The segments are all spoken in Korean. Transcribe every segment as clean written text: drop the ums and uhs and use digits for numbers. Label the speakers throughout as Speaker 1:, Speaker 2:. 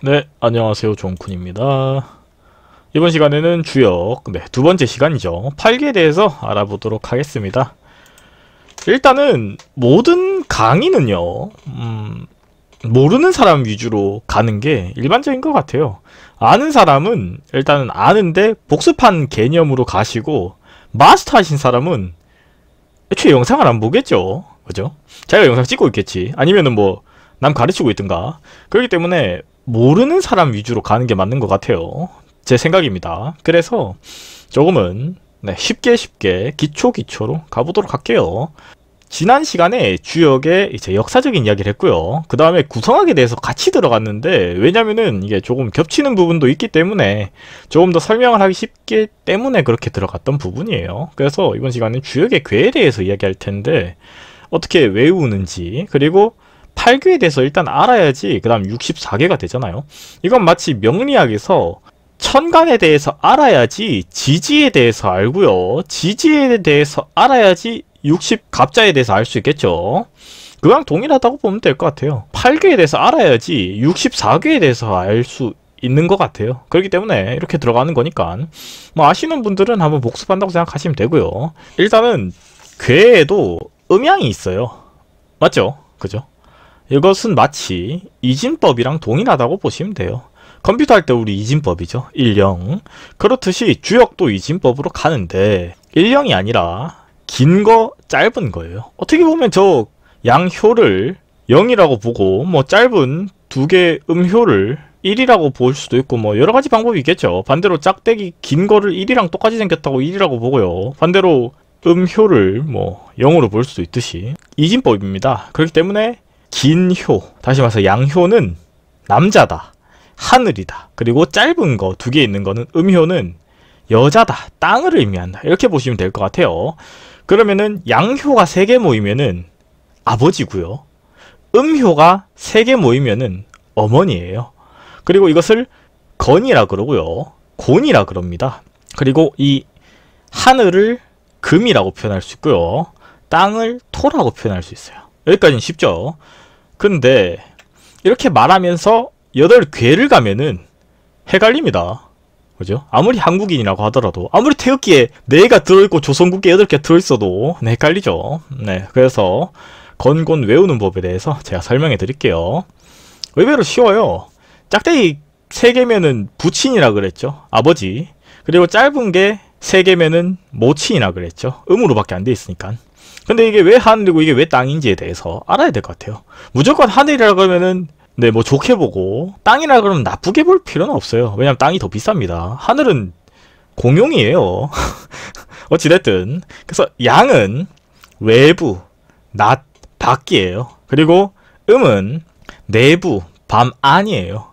Speaker 1: 네, 안녕하세요. 종쿤입니다. 이번 시간에는 주역, 두 번째 시간이죠. 8기에 대해서 알아보도록 하겠습니다. 일단은 모든 강의는요, 모르는 사람 위주로 가는 게 일반적인 것 같아요. 아는 사람은 일단은 아는데 복습한 개념으로 가시고, 마스터 하신 사람은 애초에 영상을 안 보겠죠. 그죠? 자기가 영상 찍고 있겠지. 아니면은 뭐 남 가르치고 있든가. 그렇기 때문에 모르는 사람 위주로 가는 게 맞는 것 같아요. 제 생각입니다. 그래서 조금은 쉽게 기초로 가보도록 할게요. 지난 시간에 주역의 이제 역사적인 이야기를 했고요. 그 다음에 구성학에 대해서 같이 들어갔는데, 왜냐면은 이게 조금 겹치는 부분도 있기 때문에 조금 더 설명을 하기 쉽기 때문에 그렇게 들어갔던 부분이에요. 그래서 이번 시간은 주역의 궤에 대해서 이야기할 텐데, 어떻게 외우는지, 그리고 8궤에 대해서 일단 알아야지 그 다음 64궤가 되잖아요. 이건 마치 명리학에서 천간에 대해서 알아야지 지지에 대해서 알고요, 지지에 대해서 알아야지 60갑자에 대해서 알 수 있겠죠. 그거랑 동일하다고 보면 될 것 같아요. 8궤에 대해서 알아야지 64궤에 대해서 알 수 있는 것 같아요. 그렇기 때문에 이렇게 들어가는 거니까 뭐 아시는 분들은 한번 복습한다고 생각하시면 되고요. 일단은 궤에도 음양이 있어요. 맞죠? 그죠? 이것은 마치 이진법이랑 동일하다고 보시면 돼요. 컴퓨터 할 때 우리 이진법이죠. 1령. 그렇듯이 주역도 이진법으로 가는데 1령이 아니라 긴 거, 짧은 거예요. 어떻게 보면 저 양효를 0이라고 보고, 뭐 짧은 두 개 음효를 1이라고 볼 수도 있고, 뭐 여러가지 방법이 있겠죠. 반대로 짝대기 긴 거를 1이랑 똑같이 생겼다고 1이라고 보고요. 반대로 음효를 뭐 0으로 볼 수도 있듯이 이진법입니다. 그렇기 때문에 긴 효, 다시 말해서 양효는 남자다, 하늘이다. 그리고 짧은 거 두 개 있는 거는 음효는 여자다, 땅을 의미한다. 이렇게 보시면 될 것 같아요. 그러면은 양효가 3개 모이면은 아버지고요, 음효가 3개 모이면은 어머니예요. 그리고 이것을 건이라 그러고요, 곤이라 그럽니다. 그리고 이 하늘을 금이라고 표현할 수 있고요, 땅을 토라고 표현할 수 있어요. 여기까지는 쉽죠. 근데 이렇게 말하면서 8궤를 가면은 헷갈립니다. 그죠? 아무리 한국인이라고 하더라도, 아무리 태극기에 4개가 들어있고 조선국기에 8개 들어있어도 헷갈리죠. 그래서 건곤 외우는 법에 대해서 제가 설명해 드릴게요. 의외로 쉬워요. 짝대기 3개면은 부친이라 그랬죠, 아버지. 그리고 짧은 게 3개면은 모친이라 그랬죠, 음으로밖에 안 돼 있으니까. 근데 이게 왜 하늘이고 이게 왜 땅인지에 대해서 알아야 될 것 같아요. 무조건 하늘이라 그러면은 뭐 좋게 보고, 땅이라 그러면 나쁘게 볼 필요는 없어요. 왜냐면 땅이 더 비쌉니다. 하늘은 공용이에요. 어찌됐든. 그래서 양은 외부, 낮, 밖이에요. 그리고 음은 내부, 밤, 안이에요.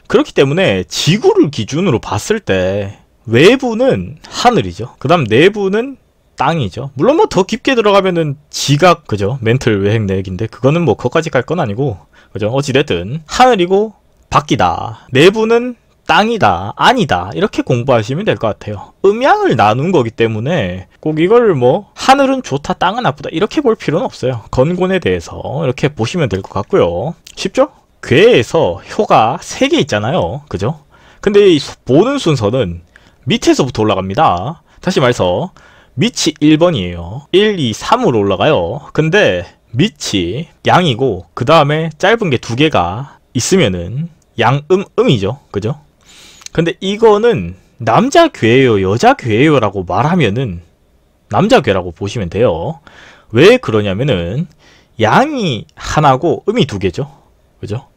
Speaker 1: 그렇기 때문에 지구를 기준으로 봤을 때 외부는 하늘이죠. 그 다음 내부는 땅이죠. 물론 뭐 더 깊게 들어가면은 지각, 그죠? 멘틀 외행 내역인데 그거는 뭐 거기까지 갈 건 아니고, 그죠? 어찌됐든 하늘이고 밖이다, 내부는 땅이다, 아니다, 이렇게 공부하시면 될 것 같아요. 음양을 나눈 거기 때문에 꼭 이걸 뭐 하늘은 좋다, 땅은 나쁘다 이렇게 볼 필요는 없어요. 건곤에 대해서 이렇게 보시면 될 것 같고요. 쉽죠? 궤에서 효가 3개 있잖아요. 그죠? 근데 이 보는 순서는 밑에서부터 올라갑니다. 다시 말해서 밑이 1번이에요. 1, 2, 3으로 올라가요. 근데 밑이 양이고 그 다음에 짧은 게 2개가 있으면은 음이죠. 그죠? 근데 이거는 남자 궤예요, 여자 궤예요 라고 말하면은 남자 궤라고 보시면 돼요. 왜 그러냐면은 양이 하나고 음이 2개죠. 그죠?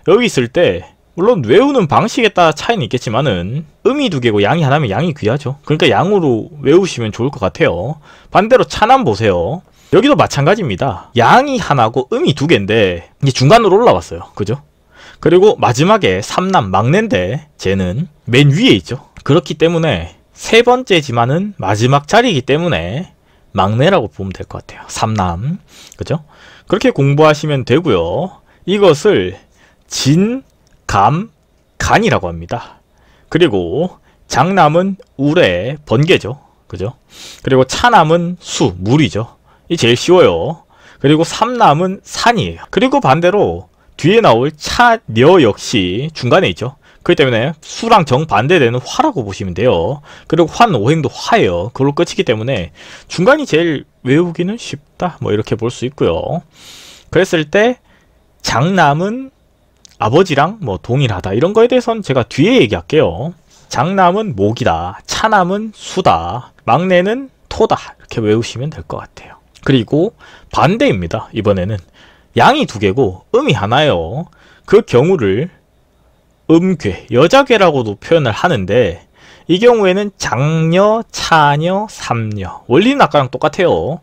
Speaker 1: 여기 있을 때 물론 외우는 방식에 따라 차이는 있겠지만은 음이 2개고 양이 하나면 양이 귀하죠. 그러니까 양으로 외우시면 좋을 것 같아요. 반대로 차남 보세요. 여기도 마찬가지입니다. 양이 하나고 음이 2개인데 이제 중간으로 올라왔어요. 그죠? 그리고 마지막에 삼남, 막내인데 쟤는 맨 위에 있죠. 그렇기 때문에 3번째지만은 마지막 자리이기 때문에 막내라고 보면 될 것 같아요. 삼남. 그죠? 그렇게 공부하시면 되고요. 이것을 진, 감, 간이라고 합니다. 그리고 장남은 우레, 번개죠. 그죠? 그리고 차남은 수, 물이죠. 이 제일 쉬워요. 그리고 삼남은 산이에요. 그리고 반대로 뒤에 나올 차, 녀 역시 중간에 있죠. 그렇기 때문에 수랑 정반대되는 화라고 보시면 돼요. 그리고 환 오행도 화예요. 그걸로 끝이기 때문에 중간이 제일 외우기는 쉽다, 뭐 이렇게 볼 수 있고요. 그랬을 때 장남은 아버지랑 뭐 동일하다, 이런 거에 대해서는 제가 뒤에 얘기할게요. 장남은 목이다, 차남은 수다, 막내는 토다, 이렇게 외우시면 될 것 같아요. 그리고 반대입니다. 이번에는 양이 두 개고 음이 하나예요. 그 경우를 음괴, 여자괴라고도 표현을 하는데, 이 경우에는 장녀, 차녀, 삼녀, 원리는 아까랑 똑같아요.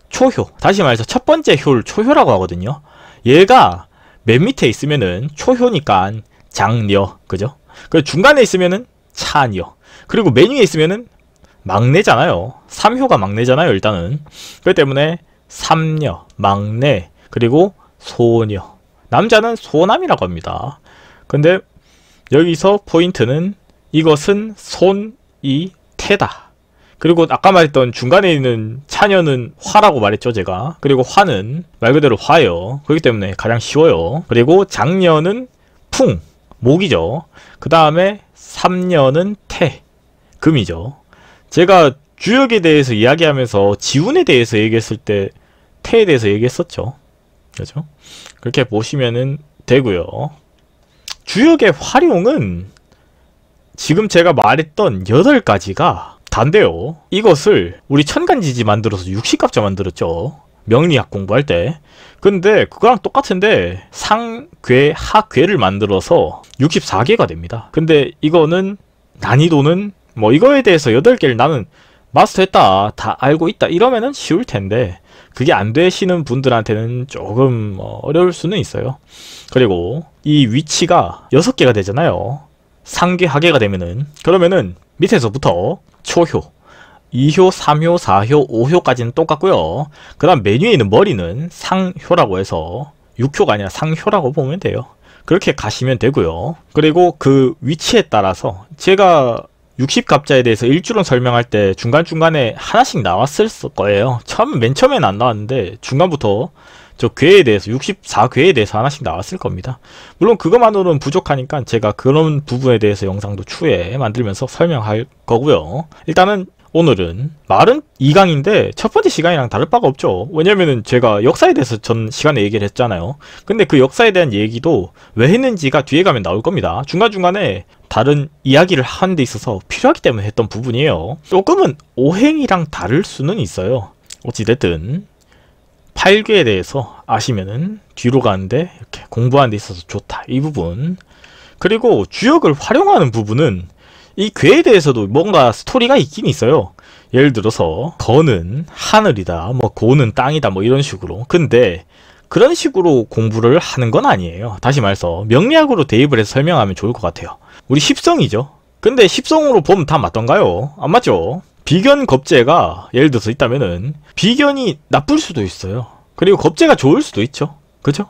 Speaker 1: 초효, 다시 말해서 첫 번째 효를 초효라고 하거든요. 얘가 맨 밑에 있으면은 초효니까 장녀, 그죠? 그 중간에 있으면은 차녀, 그리고 맨 위에 있으면은 막내잖아요. 3효가 막내잖아요, 일단은. 그렇기 때문에 삼녀, 막내, 그리고 소녀, 남자는 소남이라고 합니다. 근데 여기서 포인트는 이것은 손이 태다. 그리고 아까 말했던 중간에 있는 차녀는 화라고 말했죠, 제가. 그리고 화는 말 그대로 화예요. 그렇기 때문에 가장 쉬워요. 그리고 장녀는 풍, 목이죠. 그 다음에 삼녀는 태, 금이죠. 제가 주역에 대해서 이야기하면서 지운에 대해서 얘기했을 때 태에 대해서 얘기했었죠. 그렇죠? 그렇게 보시면은 되고요. 주역의 활용은 지금 제가 말했던 8가지가 단데요. 이것을 우리 천간지지 만들어서 60갑자 만들었죠. 명리학 공부할 때. 근데 그거랑 똑같은데 상괴, 하괴를 만들어서 64개가 됩니다. 근데 이거는 난이도는 뭐 이거에 대해서 8개를 나는 마스터했다, 다 알고 있다 이러면은 쉬울 텐데, 그게 안 되시는 분들한테는 조금 어려울 수는 있어요. 그리고 이 위치가 6개가 되잖아요. 상괴, 하괴가 되면은. 그러면은 밑에서부터 초효, 2효, 3효, 4효, 5효까지는 똑같고요. 그 다음 맨 위에 있는 머리는 상효라고 해서 6효가 아니라 상효라고 보면 돼요. 그렇게 가시면 되고요. 그리고 그 위치에 따라서 제가 60갑자에 대해서 일주론 설명할 때 중간중간에 하나씩 나왔을 거예요. 맨 처음에는 안 나왔는데 중간부터 저 괴에 대해서 64괴에 대해서 하나씩 나왔을 겁니다. 물론 그것만으로는 부족하니까 제가 그런 부분에 대해서 영상도 추후에 만들면서 설명할 거고요. 일단은 오늘은 말은 2강인데 첫 번째 시간이랑 다를 바가 없죠. 왜냐면은 제가 역사에 대해서 전 시간에 얘기를 했잖아요. 근데 그 역사에 대한 얘기도 왜 했는지가 뒤에 가면 나올 겁니다. 중간중간에 다른 이야기를 하는 데 있어서 필요하기 때문에 했던 부분이에요. 조금은 오행이랑 다를 수는 있어요. 어찌됐든 8괴에 대해서 아시면은 뒤로 가는데 이렇게 공부하는 데 있어서 좋다, 이 부분. 그리고 주역을 활용하는 부분은 이 괴에 대해서도 뭔가 스토리가 있긴 있어요. 예를 들어서 거는 하늘이다, 뭐 고는 땅이다, 뭐 이런 식으로. 근데 그런 식으로 공부를 하는 건 아니에요. 다시 말해서 명리학으로 대입을 해서 설명하면 좋을 것 같아요. 우리 십성이죠. 근데 십성으로 보면 다 맞던가요? 안 맞죠? 비견 겁재가 예를 들어서 있다면은 비견이 나쁠 수도 있어요. 그리고 겁재가 좋을 수도 있죠. 그죠?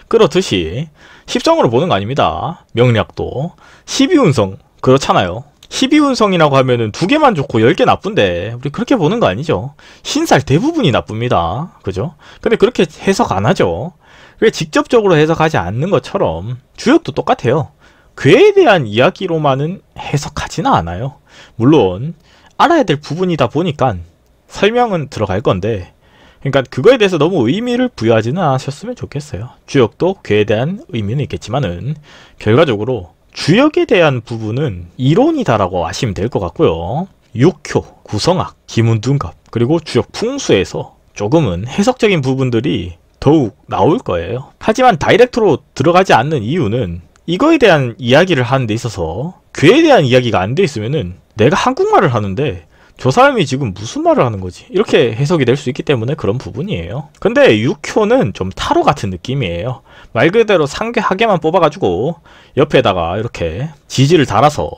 Speaker 1: 그렇듯이 십성으로 보는 거 아닙니다. 명리학도 12운성 그렇잖아요. 12운성이라고 하면은 2개만 좋고 10개 나쁜데 우리 그렇게 보는 거 아니죠. 신살 대부분이 나쁩니다. 그죠? 근데 그렇게 해석 안 하죠. 왜 직접적으로 해석하지 않는 것처럼 주역도 똑같아요. 괴에 대한 이야기로만은 해석하지는 않아요. 물론 알아야 될 부분이다 보니까 설명은 들어갈 건데, 그러니까 그거에 대해서 너무 의미를 부여하지는 않으셨으면 좋겠어요. 주역도 괴에 대한 의미는 있겠지만은 결과적으로 주역에 대한 부분은 이론이다라고 아시면 될 것 같고요. 6효, 구성학, 기문둔갑, 그리고 주역 풍수에서 조금은 해석적인 부분들이 더욱 나올 거예요. 하지만 다이렉트로 들어가지 않는 이유는 이거에 대한 이야기를 하는 데 있어서 괴에 대한 이야기가 안 돼 있으면은 내가 한국말을 하는데 저 사람이 지금 무슨 말을 하는 거지? 이렇게 해석이 될 수 있기 때문에 그런 부분이에요. 근데 6효는 좀 타로 같은 느낌이에요. 말 그대로 상괴 하괴만 뽑아가지고 옆에다가 이렇게 지지를 달아서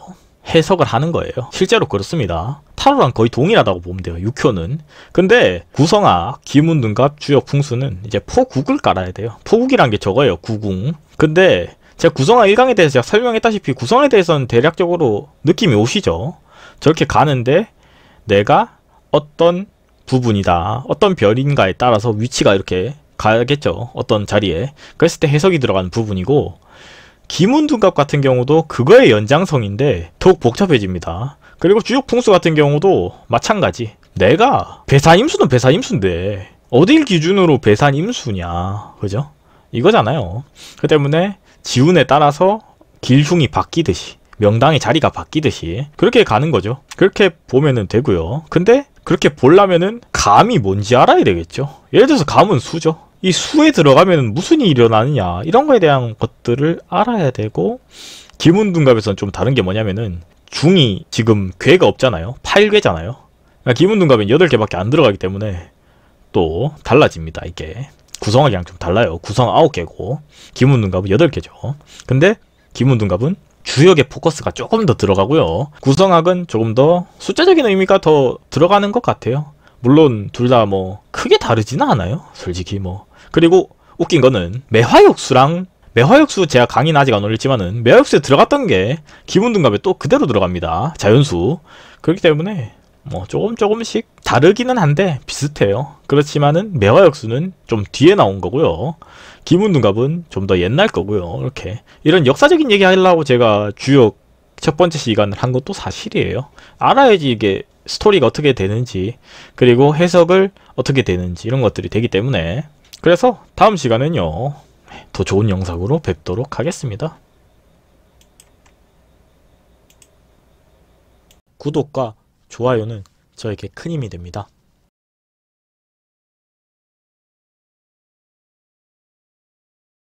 Speaker 1: 해석을 하는 거예요. 실제로 그렇습니다. 타로랑 거의 동일하다고 보면 돼요, 6효는. 근데 구성학, 기문둔갑, 주역 풍수는 이제 포국을 깔아야 돼요. 포국이란 게 저거예요, 구궁. 근데 제가 구성학 1강에 대해서 제가 설명했다시피 구성에 대해서는 대략적으로 느낌이 오시죠? 저렇게 가는데 내가 어떤 부분이다, 어떤 별인가에 따라서 위치가 이렇게 가겠죠. 어떤 자리에. 그랬을 때 해석이 들어가는 부분이고, 기문둔갑 같은 경우도 그거의 연장성인데 더욱 복잡해집니다. 그리고 주역 풍수 같은 경우도 마찬가지. 내가 배산임수는 배산임수인데 어딜 기준으로 배산임수냐, 그죠? 이거잖아요. 그 때문에 지운에 따라서 길흉이 바뀌듯이, 명당의 자리가 바뀌듯이 그렇게 가는 거죠. 그렇게 보면은 되고요. 근데 그렇게 보려면은 감이 뭔지 알아야 되겠죠. 예를 들어서 감은 수죠. 이 수에 들어가면 무슨 일이 일어나느냐, 이런 거에 대한 것들을 알아야 되고, 기문둔갑에서는 좀 다른 게 뭐냐면은 중이 지금 괴가 없잖아요. 8괴잖아요. 그러니까 기문둔갑은 8개밖에 안 들어가기 때문에 또 달라집니다. 이게 구성학이랑 좀 달라요. 구성 9개고 기문둔갑은 8개죠. 근데 기문둔갑은 주역의 포커스가 조금 더 들어가고요. 구성학은 조금 더 숫자적인 의미가 더 들어가는 것 같아요. 물론 둘 다 뭐 크게 다르지는 않아요. 솔직히 뭐. 그리고 웃긴 거는 매화역수 제가 강의는 아직 안 올렸지만은 매화역수에 들어갔던 게 기문둔갑에 또 그대로 들어갑니다. 자연수. 그렇기 때문에 뭐 조금씩 다르기는 한데 비슷해요. 그렇지만은 매화역수는 좀 뒤에 나온 거고요. 기문둔갑은 좀 더 옛날 거고요. 이렇게 이런 역사적인 얘기 하려고 제가 주역 첫 번째 시간을 한 것도 사실이에요. 알아야지 이게 스토리가 어떻게 되는지, 그리고 해석을 어떻게 되는지, 이런 것들이 되기 때문에. 그래서 다음 시간은요, 더 좋은 영상으로 뵙도록 하겠습니다. 구독과 좋아요는 저에게 큰 힘이 됩니다.